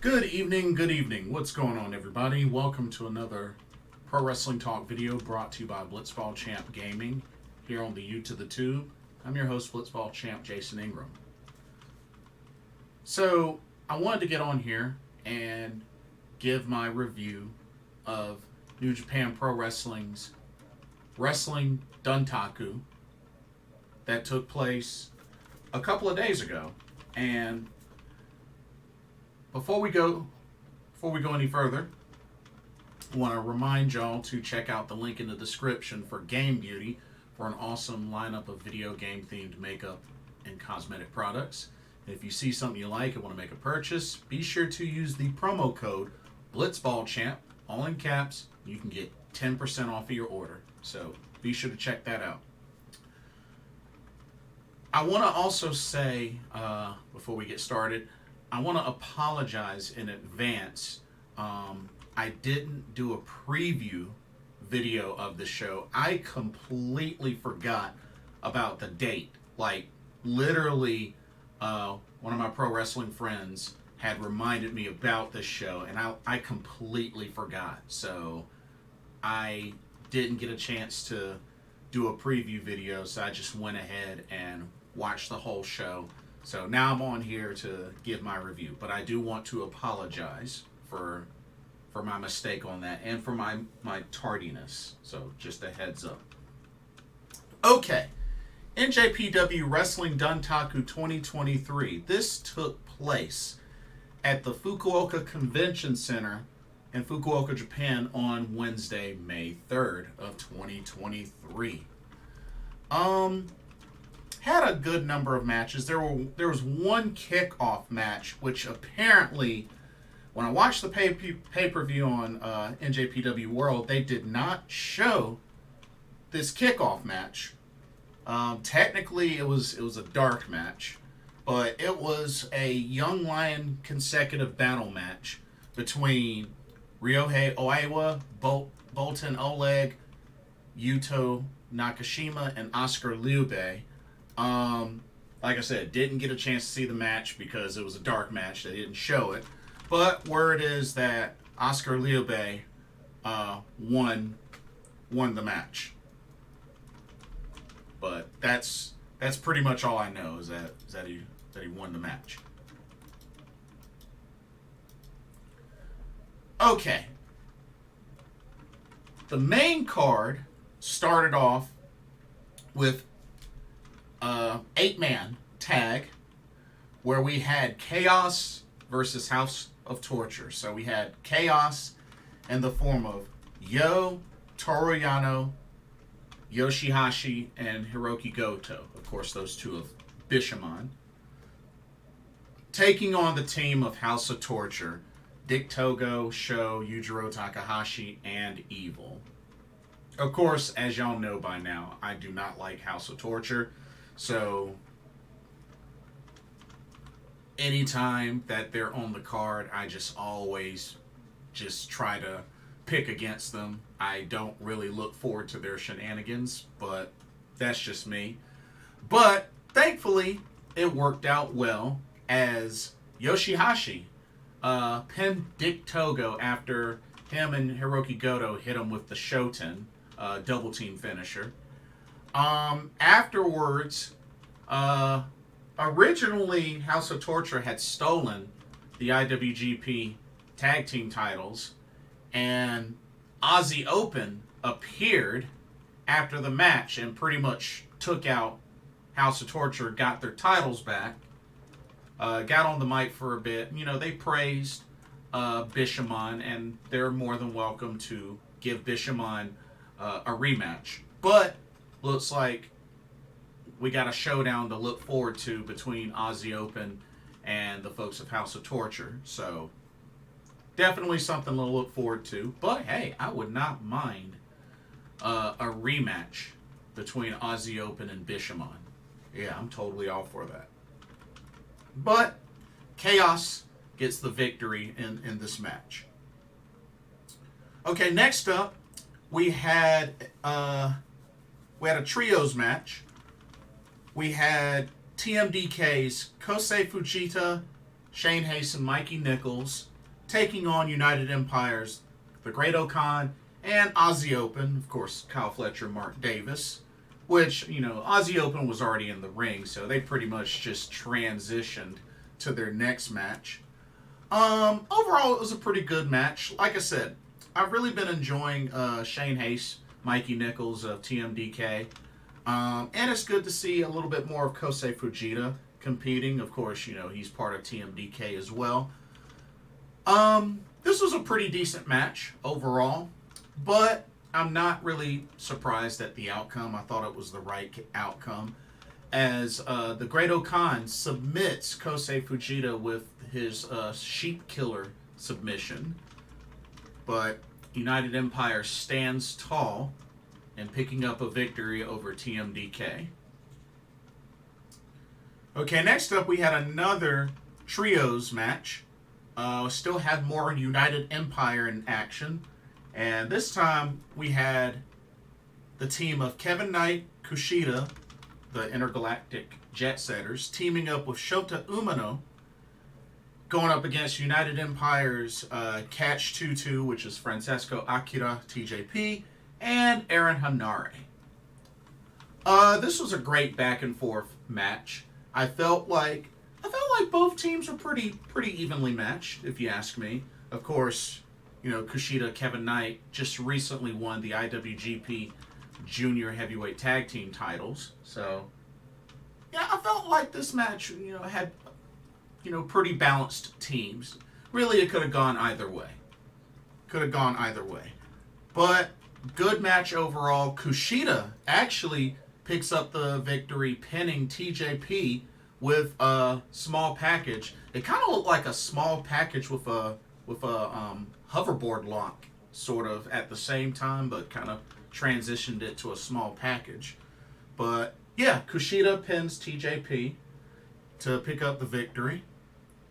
Good evening. What's going on, everybody? Welcome to another Pro Wrestling Talk video brought to you by Blitzball Champ Gaming here on the to the Tube. I'm your host, Blitzball Champ Jason Ingram. So, I wanted to get on here and give my review of New Japan Pro Wrestling's Wrestling Dontaku that took place a couple of days ago. And before we go any further, I want to remind y'all to check out the link in the description for Game Beauty for an awesome lineup of video game themed makeup and cosmetic products. And if you see something you like and want to make a purchase, be sure to use the promo code BlitzballChamp, all in caps. You can get 10% off of your order. So be sure to check that out. I want to also say, before we get started, I want to apologize in advance. I didn't do a preview video of the show. I completely forgot about the date. Like, literally, one of my pro wrestling friends had reminded me about this show, and I completely forgot. So I didn't get a chance to do a preview video, so I just went ahead and watched the whole show. So now I'm on here to give my review, but I do want to apologize for my mistake on that and for my tardiness. So just a heads up. Okay, NJPW Wrestling Dontaku 2023. This took place at the Fukuoka Convention Center in Fukuoka, Japan on Wednesday, May 3rd of 2023. Had a good number of matches. There was one kickoff match, which apparently, when I watched the pay-per-view on NJPW World, they did not show this kickoff match. Technically, it was a dark match, but it was a Young Lion consecutive battle match between Ryohei Oiwa, Boltin, Oleg, Yuto, Nakashima, and Oskar Leube. Like I said, didn't get a chance to see the match because it was a dark match. They didn't show it. But word is that Oskar Leube won the match. But that's pretty much all I know is that he won the match. Okay. The main card started off with 8-man tag where we had Chaos versus House of Torture. So we had Chaos in the form of Toru, Yano, YOSHI-HASHI, and Hirooki Goto. Of course, those two of Bishamon. Taking on the team of House of Torture, Togo, Sho, Yujiro, Takahashi, and Evil. Of course, as y'all know by now, I do not like House of Torture. So anytime that they're on the card, I just always try to pick against them. I don't really look forward to their shenanigans, but that's just me. But thankfully, it worked out well as YOSHI-HASHI pinned Togo after him and Hirooki Goto hit him with the Shoten double team finisher. Afterwards, originally House of Torture had stolen the IWGP tag team titles, and Aussie Open appeared after the match and pretty much took out House of Torture, got their titles back, got on the mic for a bit. You know, they praised Bishamon, and they're more than welcome to give Bishamon a rematch. But looks like we got a showdown to look forward to between Aussie Open and the folks of House of Torture. So definitely something to look forward to. But hey, I would not mind a rematch between Aussie Open and Bishamon. Yeah, I'm totally all for that. But Chaos gets the victory in this match. Okay, next up, we had a trios match. We had TMDK's Kosei Fujita, Shane Haste, and Mikey Nicholls taking on United Empire's the Great Okan and Aussie Open, of course, Kyle Fletcher, Mark Davis, which, Aussie Open was already in the ring, so they pretty much just transitioned to their next match. Overall, it was a pretty good match. Like I said, I've really been enjoying Shane Haste, Mikey Nicholls of TMDK. And it's good to see a little bit more of Kosei Fujita competing. Of course, he's part of TMDK as well. This was a pretty decent match overall, but I'm not really surprised at the outcome. I thought it was the right outcome, as the Great Okan submits Kosei Fujita with his Sheep Killer submission. But United Empire stands tall in picking up a victory over TMDK. Okay, next up we had another trios match. Still had more United Empire in action. And this time we had the team of Kevin Knight, KUSHIDA, the Intergalactic Jet Setters, teaming up with Shota Umino, going up against United Empire's Catch 2-2, which is Francesco, Akira, TJP, and Aaron Henare. This was a great back and forth match. I felt like both teams were pretty evenly matched, if you ask me. Of course, KUSHIDA, Kevin Knight just recently won the IWGP Junior Heavyweight Tag Team titles. So, yeah, I felt like this match, had, pretty balanced teams. Really, it could have gone either way. But, good match overall. KUSHIDA actually picks up the victory, pinning TJP with a small package. It kind of looked like a small package with a hoverboard lock, sort of, at the same time, but kind of transitioned it to a small package. But yeah, KUSHIDA pins TJP to pick up the victory.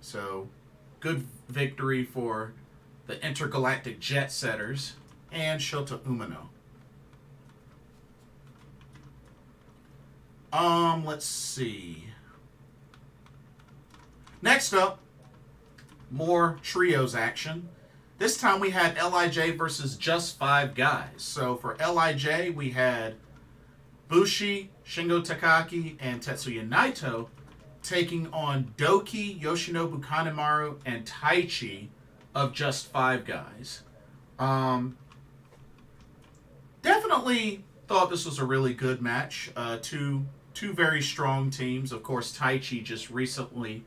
So good victory for the Intergalactic Jet Setters and Shota Umino. Let's see. Next up, more trios action. This time we had LIJ versus Just 5 Guys. So for LIJ, we had Bushi, Shingo Takagi, and Tetsuya Naito taking on Doki, Yoshinobu Kanemaru, and Taichi of Just 5 Guys. Definitely thought this was a really good match. Two very strong teams. Of course, Taichi just recently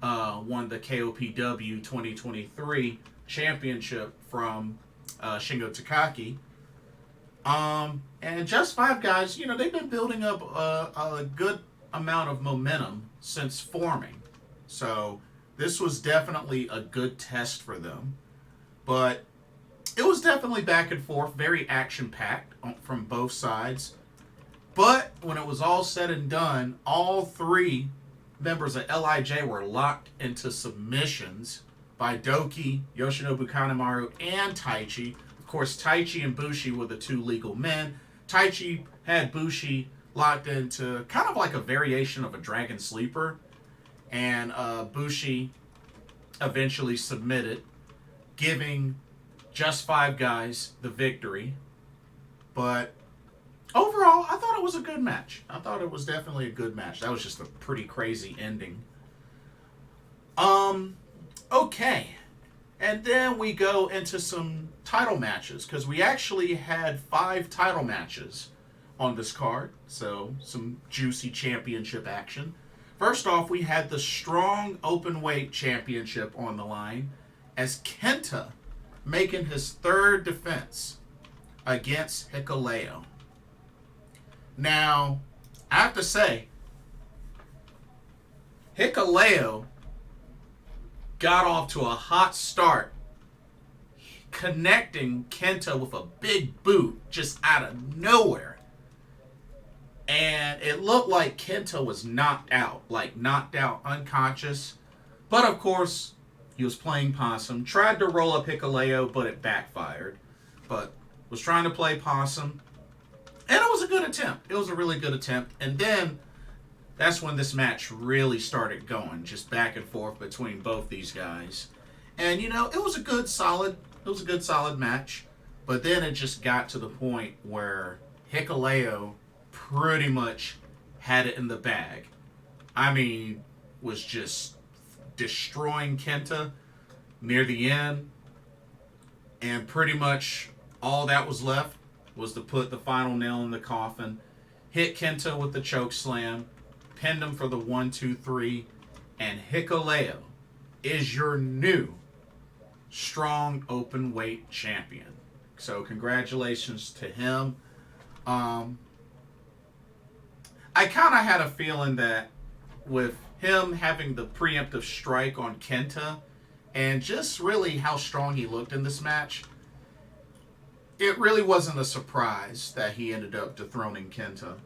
won the KOPW 2023 championship from Shingo Takagi. And Just 5 Guys, they've been building up a good amount of momentum since forming. So this was definitely a good test for them. But it was definitely back and forth, very action-packed from both sides. But when it was all said and done, all three members of LIJ were locked into submissions by Doki, Yoshinobu Kanemaru, and Taichi. Of course, Taichi and Bushi were the two legal men. Taichi had Bushi locked into kind of like a variation of a Dragon Sleeper. And Bushi eventually submitted, giving Just 5 Guys the victory. But overall, I thought it was a good match. I thought it was definitely a good match. That was just a pretty crazy ending. Okay. And then we go into some title matches, because we actually had 5 title matches on this card. So, some juicy championship action. First off, we had the Strong Openweight Championship on the line, as Kenta making his third defense against Hikuleo. Now, I have to say, Hikuleo got off to a hot start, connecting Kenta with a big boot just out of nowhere. And it looked like Kenta was knocked out unconscious. But of course, he was playing possum, tried to roll up Hikuleo, but it backfired. But was trying to play possum. And it was a good attempt. It was a really good attempt. And then that's when this match really started going, just back and forth between both these guys. And, you know, it was a good solid match. But then it just got to the point where Hikuleo pretty much had it in the bag. I mean, was just destroying Kenta near the end. And pretty much all that was left was to put the final nail in the coffin, hit Kenta with the choke slam, pinned him for the 1-2-3, and Hikuleo is your new strong open weight champion. So congratulations to him. I kind of had a feeling that with him having the preemptive strike on Kenta and just really how strong he looked in this match, it really wasn't a surprise that he ended up dethroning Kenta.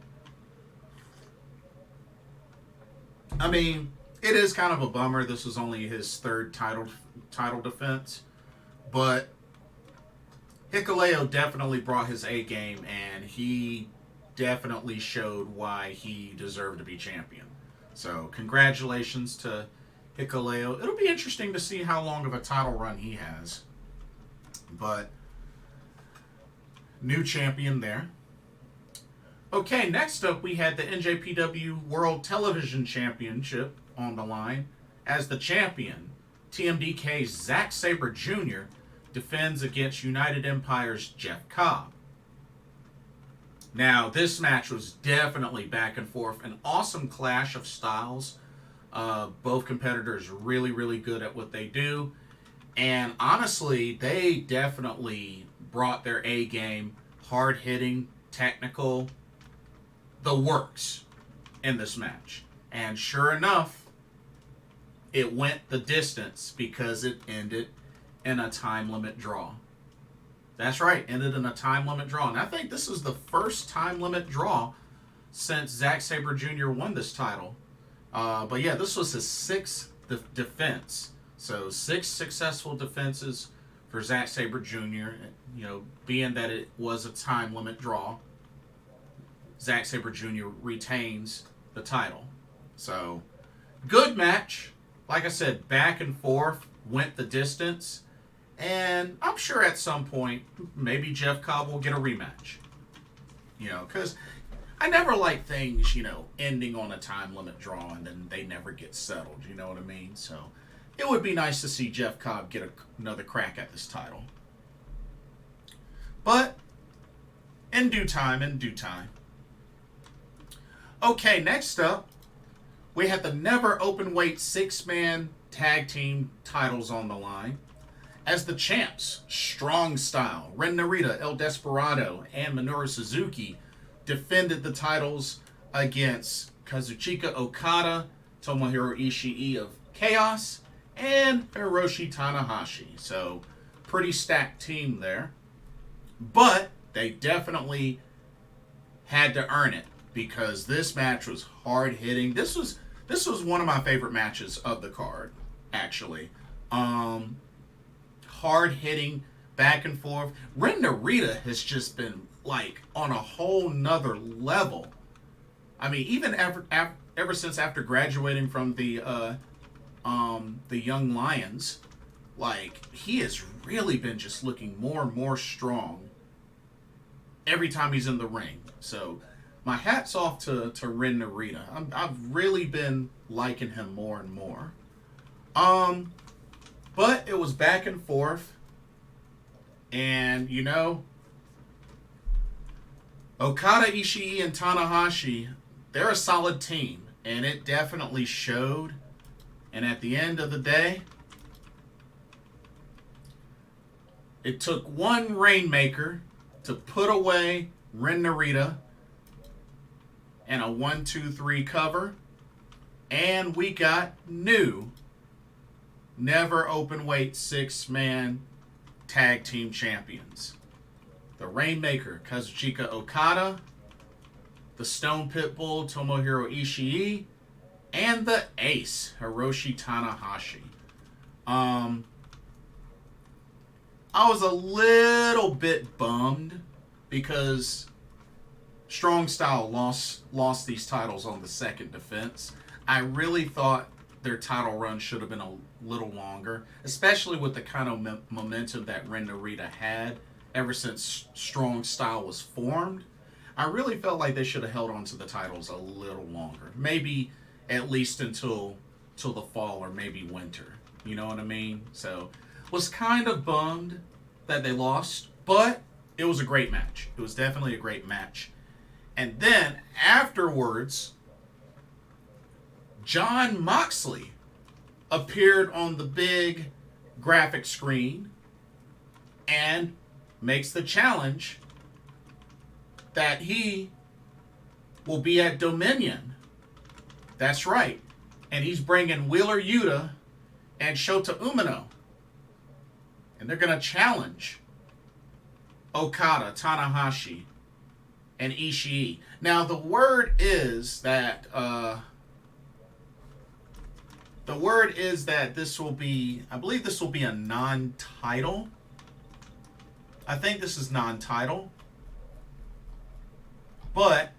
I mean, it is kind of a bummer. This was only his third title defense, but Hikuleo definitely brought his A game, and he definitely showed why he deserved to be champion. So congratulations to Hikuleo. It'll be interesting to see how long of a title run he has. But new champion there. Okay, next up we had the NJPW World Television Championship on the line. As the champion, TMDK's Zack Sabre Jr. defends against United Empire's Jeff Cobb. Now, this match was definitely back and forth. An awesome clash of styles. Both competitors really, really good at what they do. And honestly, they definitely brought their A game, hard-hitting, technical, the works in this match. And sure enough, it went the distance because it ended in a time limit draw. That's right, ended in a time limit draw. And I think this is the first time limit draw since Zack Sabre Jr. won this title. But yeah, this was his sixth defense. So 6 successful defenses for Zack Sabre Jr. You know, being that it was a time limit draw, Zack Sabre Jr. retains the title. So good match. Like I said, back and forth, went the distance. And I'm sure at some point, maybe Jeff Cobb will get a rematch. You know, because I never like things, you know, ending on a time limit draw and then they never get settled. You know what I mean? So it would be nice to see Jeff Cobb get another crack at this title. But in due time, Okay, next up, we had the never open weight 6-man tag team titles on the line. As the champs, Strong Style, Ren Narita, El Desperado, and Minoru Suzuki defended the titles against Kazuchika Okada, Tomohiro Ishii of Chaos, and Hiroshi Tanahashi. So, pretty stacked team there. But they definitely had to earn it because this match was hard-hitting. This was one of my favorite matches of the card, actually. Hard-hitting, back and forth. Ren Narita has just been, like, on a whole nother level. I mean, even ever since after graduating from the Young Lions, like, he has really been just looking more and more strong every time he's in the ring. So, my hat's off to Ren Narita. I've really been liking him more and more. But it was back and forth. And, you know, Okada, Ishii, and Tanahashi, they're a solid team. And it definitely showed. And at the end of the day, it took one Rainmaker to put away Ren Narita and a 1-2-3 cover. And we got new never open weight 6-man tag team champions. The Rainmaker, Kazuchika Okada, the Stone Pitbull, Tomohiro Ishii, and the Ace, Hiroshi Tanahashi. I was a little bit bummed because Strong Style lost these titles on the second defense. I really thought their title run should have been a little longer, especially with the kind of momentum that Ren Narita had ever since Strong Style was formed. I really felt like they should have held on to the titles a little longer. Maybe at least until the fall or maybe winter. You know what I mean? So, was kind of bummed that they lost, but it was a great match. It was definitely a great match. And then afterwards, Jon Moxley appeared on the big graphic screen and makes the challenge that he will be at Dominion. That's right. And he's bringing Wheeler Yuta and Shota Umino. And they're going to challenge Okada, Tanahashi, and Ishii. Now, the word is that this will be, I believe this will be a non-title. I think this is non-title. But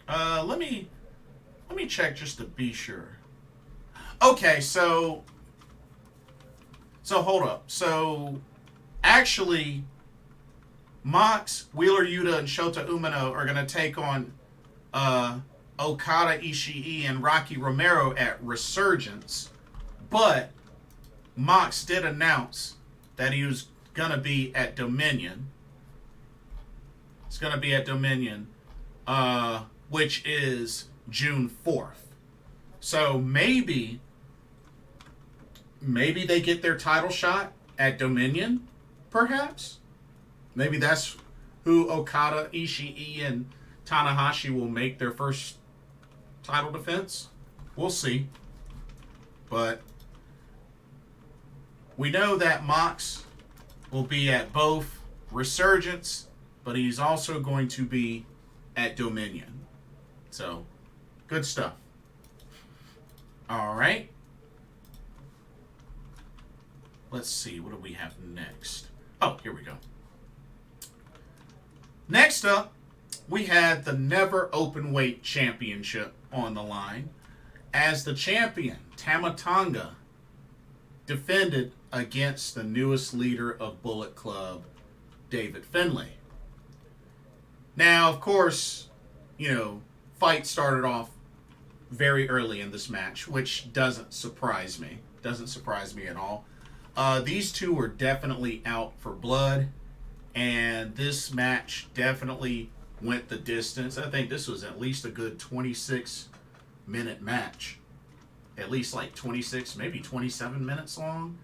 let me check just to be sure. Okay, so hold up. So actually, Mox, Wheeler Yuta, and Shota Umino are going to take on Okada, Ishii, and Rocky Romero at Resurgence. But Mox did announce that he was going to be at Dominion. It's going to be at Dominion, which is June 4th. So maybe they get their title shot at Dominion, perhaps. Maybe that's who Okada, Ishii, and Tanahashi will make their first title defense. We'll see. But we know that Mox will be at both Resurgence, but he's also going to be at Dominion. So, good stuff. All right. Let's see. What do we have next? Oh, here we go. Next up, we had the Never Openweight Championship on the line as the champion, Tama Tonga, defended against the newest leader of Bullet Club, David Finlay. Now, of course, fight started off very early in this match, which doesn't surprise me. Doesn't surprise me at all. These two were definitely out for blood, and this match definitely went the distance. I think this was at least a good 26-minute match. At least like 26, maybe 27 minutes long.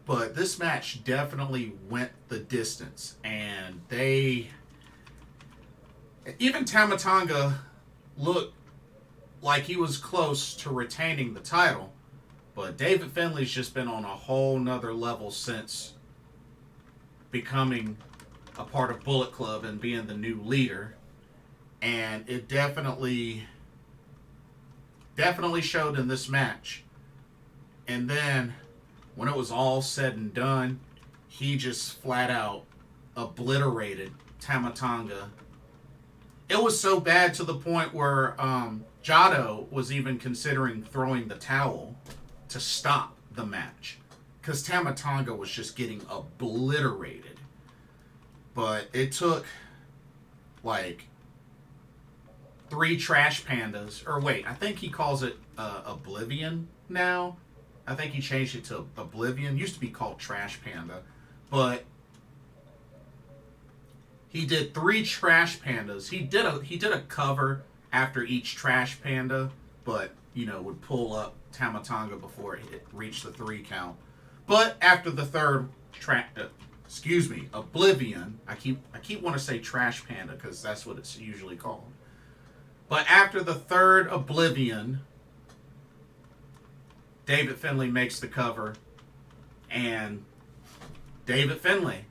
But this match definitely went the distance, and even Tama Tonga looked like he was close to retaining the title, but David Finlay's just been on a whole nother level since becoming a part of Bullet Club and being the new leader, and it definitely showed in this match. And then when it was all said and done, he just flat out obliterated Tama Tonga. It was so bad to the point where Jado was even considering throwing the towel to stop the match, because Tama Tonga was just getting obliterated. But it took like 3 trash pandas, or wait, I think he calls it Oblivion now. I think he changed it to Oblivion. It used to be called Trash Panda, but he did 3 trash pandas. He did a cover after each trash panda, but would pull up Tama Tonga before it reached the 3 count. But after the third Oblivion. I keep wanting to say Trash Panda because that's what it's usually called. But after the third Oblivion, David Finlay makes the cover, and David Finlay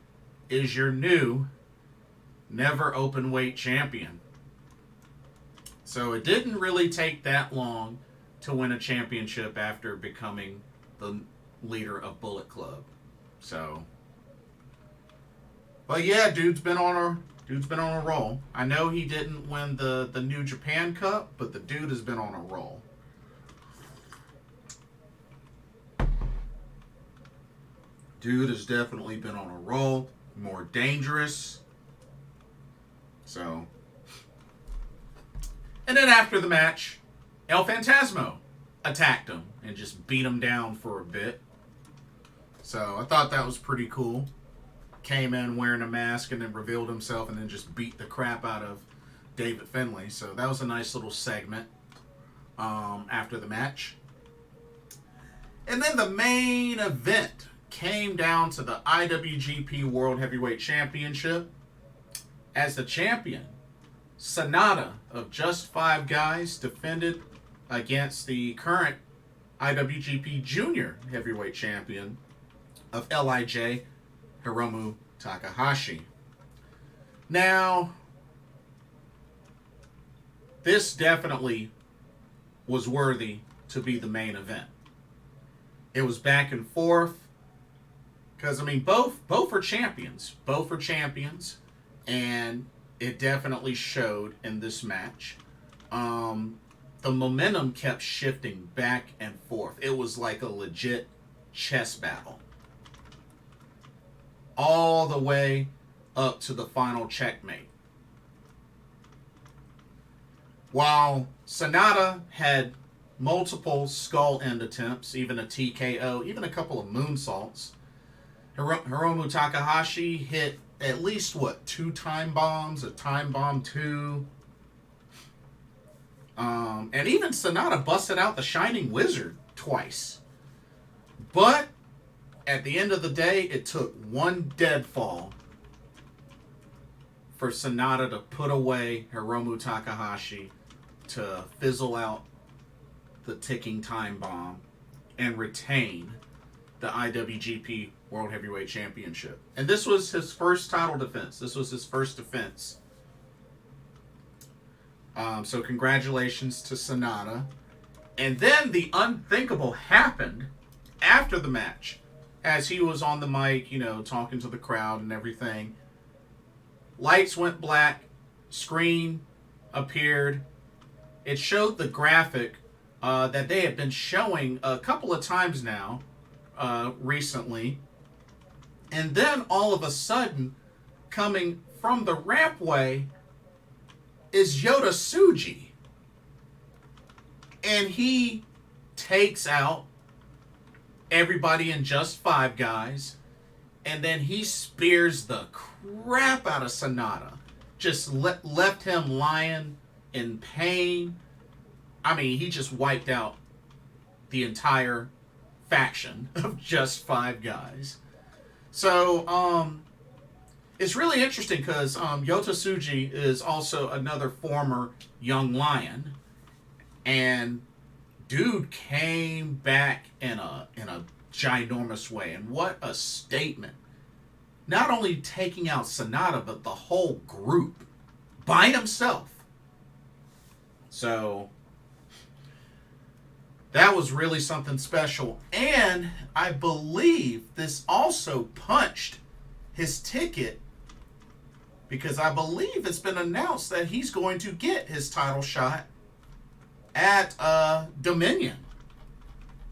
is your new Never Openweight champion. So it didn't really take that long to win a championship after becoming the leader of Bullet Club. So, but yeah, dude's been on Dude's been on a roll. I know he didn't win the New Japan Cup, but the dude has been on a roll. Dude has definitely been on a roll. More dangerous. So. And then after the match, El Phantasmo attacked him and just beat him down for a bit. So I thought that was pretty cool. Came in wearing a mask and then revealed himself and then just beat the crap out of David Finlay. So that was a nice little segment after the match. And then the main event came down to the IWGP World Heavyweight Championship. As the champion, Sanada of Just Five Guys defended against the current IWGP Junior Heavyweight Champion of LIJ, Hiromu Takahashi. Now, this definitely was worthy to be the main event. It was back and forth. Because, I mean, both are champions. Both are champions. And it definitely showed in this match. The momentum kept shifting back and forth. It was like a legit chess battle. All the way up to the final checkmate. While Sanada had multiple skull end attempts, even a TKO, even a couple of moonsaults, Hiromu Takahashi hit at least, 2 time bombs, a time bomb 2. And even Sanada busted out the Shining Wizard twice. But at the end of the day, it took one deadfall for Sanada to put away Hiromu Takahashi, to fizzle out the ticking time bomb and retain the IWGP World Heavyweight Championship. And this was his first title defense. This was his first defense. So congratulations to Sanada. And then the unthinkable happened after the match. As he was on the mic, talking to the crowd and everything. Lights went black. Screen appeared. It showed the graphic that they had been showing a couple of times now, recently. And then all of a sudden, coming from the rampway is Yota Tsuji. And he takes out everybody in Just Five Guys. And then he spears the crap out of Sanada. Just left him lying in pain. I mean, he just wiped out the entire faction of Just Five Guys. So, it's really interesting because Yota Tsuji is also another former Young Lion. And dude came back in a ginormous way. And what a statement. Not only taking out Sanada, but the whole group by himself. So that was really something special. And I believe this also punched his ticket, because I believe it's been announced that he's going to get his title shot at Dominion.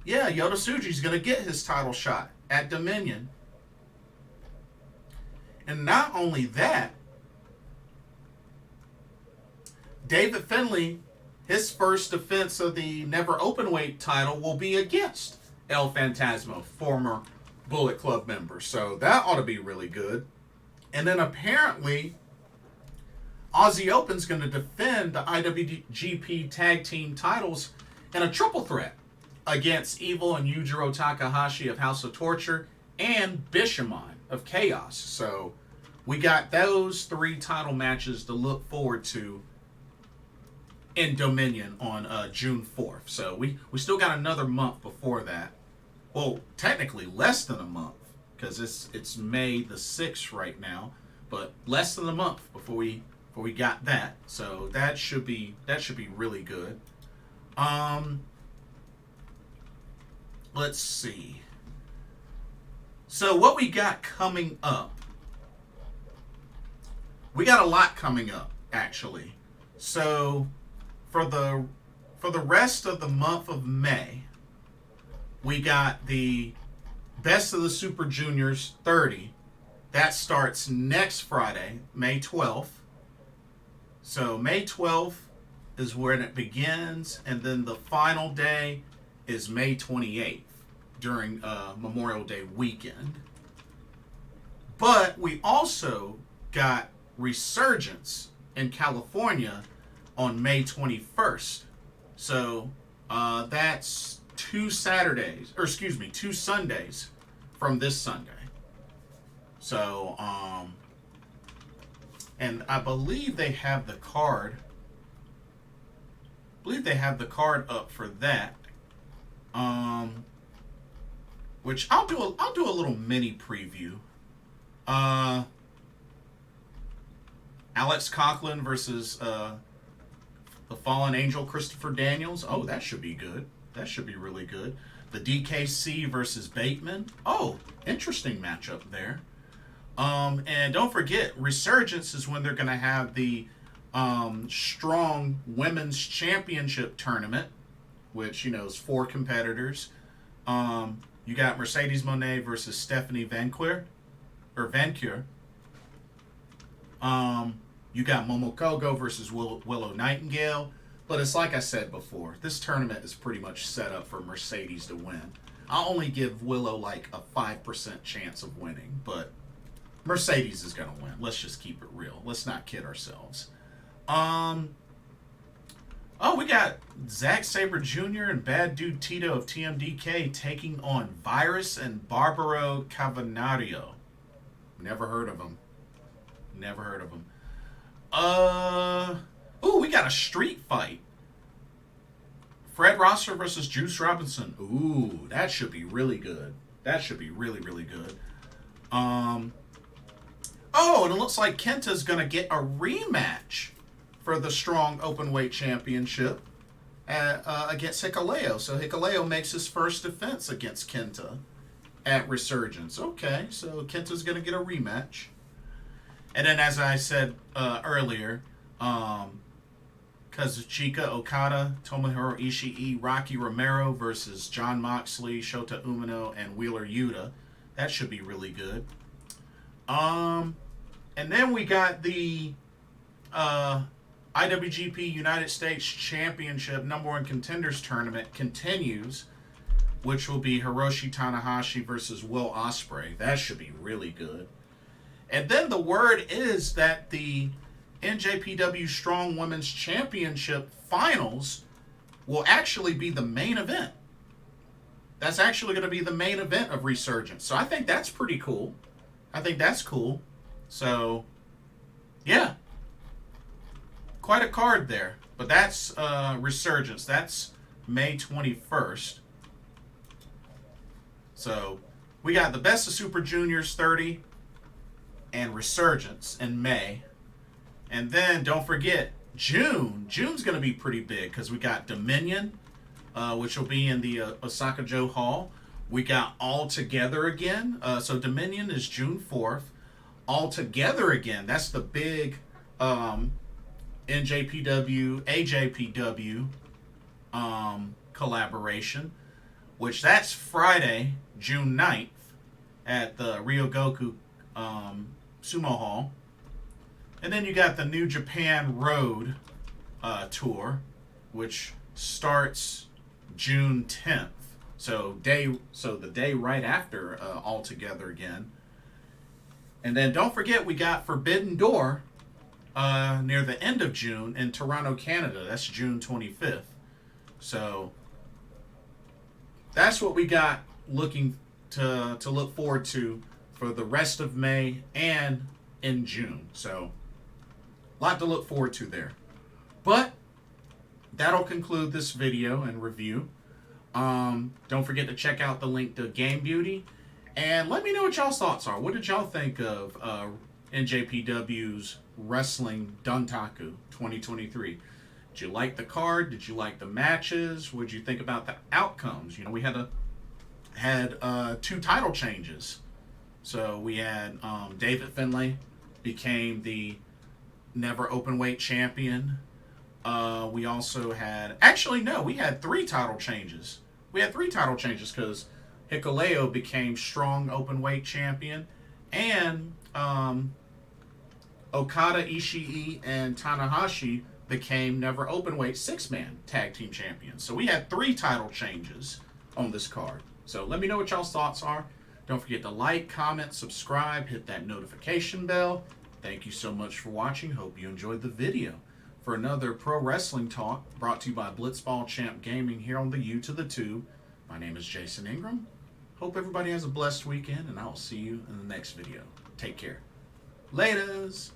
Yeah, Yota Tsuji's going to get his title shot at Dominion. And not only that, David Finlay, his first defense of the Never Openweight title will be against El Phantasmo, former Bullet Club member. So that ought to be really good. And then apparently, Aussie Open's going to defend the IWGP Tag Team titles in a triple threat against Evil and Yujiro Takahashi of House of Torture and Bishamon of Chaos. So we got those 3 title matches to look forward to in Dominion on June 4th. So we still got another month before that. Well, technically less than a month, because it's May the 6th right now, but less than a month before we got that. So that should be really good. Let's see. So what we got coming up. we got a lot coming up, actually. So for the rest of the month of May, we got the Best of the Super Juniors 30. That starts next Friday, May 12th. So May 12th is when it begins, and then the final day is May 28th during Memorial Day weekend. But we also got Resurgence in California on May 21st. So that's 2 Sundays from this Sunday. So, and I believe they have the card. Up for that. Which I'll do a little mini preview. Alex Coughlin versus the Fallen Angel Christopher Daniels. Oh, that should be good. That should be really good. The DKC versus Bateman. Oh, interesting matchup there. And don't forget, Resurgence is when they're going to have the Strong Women's Championship Tournament, which, is 4 competitors. You got Mercedes Moné versus Stephanie Vancure. You got Momokogo versus Willow Nightingale. But it's like I said before, this tournament is pretty much set up for Mercedes to win. I'll only give Willow like a 5% chance of winning, but Mercedes is going to win. Let's just keep it real. Let's not kid ourselves. Oh, we got Zack Sabre Jr. and Bad Dude Tito of TMDK taking on Virus and Barbaro Cavanario. Never heard of them. Ooh, we got a street fight. Fred Rosser versus Juice Robinson. Ooh, that should be really good. That should be really, really good. Oh, and it looks like Kenta's going to get a rematch for the Strong Openweight Championship against Hikuleo. So Hikuleo makes his first defense against Kenta at Resurgence. Okay, so Kenta's going to get a rematch. And then, as I said earlier, Kazuchika Okada, Tomohiro Ishii, Rocky Romero versus Jon Moxley, Shota Umino, and Wheeler Yuta. That should be really good. And then we got the IWGP United States Championship #1 Contenders Tournament continues, which will be Hiroshi Tanahashi versus Will Ospreay. That should be really good. And then the word is that the NJPW Strong Women's Championship Finals will actually be the main event. That's actually going to be the main event of Resurgence. So I think that's pretty cool. So, yeah. Quite a card there. But that's Resurgence. That's May 21st. So, we got the Best of Super Juniors 30 and Resurgence in May. And then, don't forget, June. June's going to be pretty big because we got Dominion, which will be in the Osaka Joe Hall. We got All Together Again. So Dominion is June 4th. All Together Again, that's the big NJPW, AJPW collaboration, which that's Friday, June 9th at the Ryogoku Sumo Hall. And then you got the New Japan Road tour, which starts June 10th. So the day right after All Together Again. And then don't forget we got Forbidden Door near the end of June in Toronto, Canada. That's June 25th. So that's what we got looking to look forward to for the rest of May and in June. So a lot to look forward to there. But that'll conclude this video and review. Don't forget to check out the link to Game Beauty. And let me know what y'all's thoughts are. What did y'all think of NJPW's Wrestling Dontaku 2023? Did you like the card? Did you like the matches? What did you think about the outcomes? You know, we had 2 title changes. So we had David Finlay became the never openweight champion. We also had, actually no, we had 3 title changes. We had 3 title changes because Hikuleo became strong openweight champion, and Okada, Ishii, and Tanahashi became never openweight 6-man tag team champions. So we had 3 title changes on this card. So let me know what y'all's thoughts are. Don't forget to like, comment, subscribe, hit that notification bell. Thank you so much for watching. Hope you enjoyed the video. For another Pro Wrestling Talk brought to you by Blitzball Champ Gaming here on the U to the Tube, my name is Jason Ingram. Hope everybody has a blessed weekend, and I will see you in the next video. Take care. Laters!